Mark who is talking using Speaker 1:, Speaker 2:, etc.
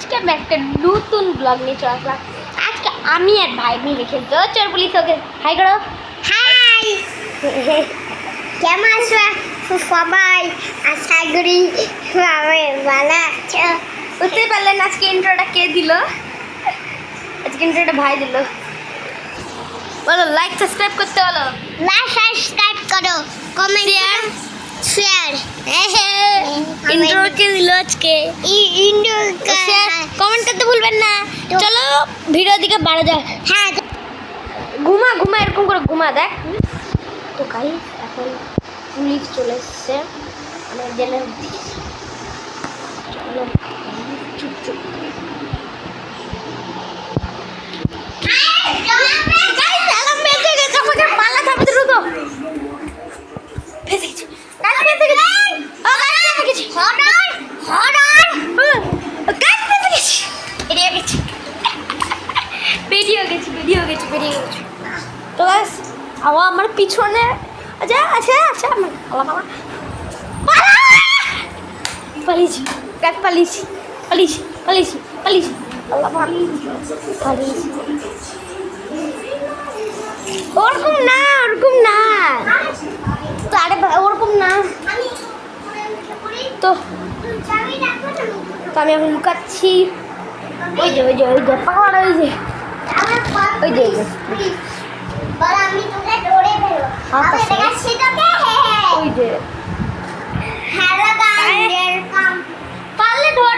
Speaker 1: আজকে আমি একটা নতুন ব্লগ নিয়ে চলে আসলাম। আজকে আমি আর ভাই মিলে খেলতে চোর পুলিশ। ওকে হাই করো।
Speaker 2: হাই, কেমন আছো সবাই? আশা করি সবাই ভালো আছো।
Speaker 1: বুঝতেই পারলেন আজকে ইন্ট্রোটা কে দিল? আজকে ইন্ট্রোটা ভাই দিল। বলো লাইক সাবস্ক্রাইব করতে বলো।
Speaker 2: লাইক সাবস্ক্রাইব করো, কমেন্ট শেয়ার।
Speaker 1: ইন্ট্রো কে দিল আজকে?
Speaker 2: ইন্ডো
Speaker 1: কমেন্ট করতে ভুলবেন না। চলো ভিডিও দিকে বাড়া যায়।
Speaker 2: হ্যাঁ,
Speaker 1: ঘুমা ঘুমা এরকম করে ঘুমা দেখ। তো গাইস এখন পুলিশ চলে এসছে আমার জেলে। চলো চুপ চুপ। তো গাইস আমার পিছনে আচ্ছা আচ্ছা আচ্ছা আমার পালিয়েছি গাছ পালিয়েছি পালিয়েছি পালিয়েছি পালিয়েছি আল্লাহ পালিয়েছি। ওরকম না ওরকম না তো আরে ওরকম না তো তো আমি এখন লুকাচ্ছি। ওই যে ওই যে ওই যে পাওয়ার ওই যে ওই যে
Speaker 2: আমি তোকে ধরে ফেলবো। আমি দেখাচ্ছি তোকে।
Speaker 1: ওই যে
Speaker 2: হ্যালো গাইস, ওয়েলকাম।
Speaker 1: পারলে ধর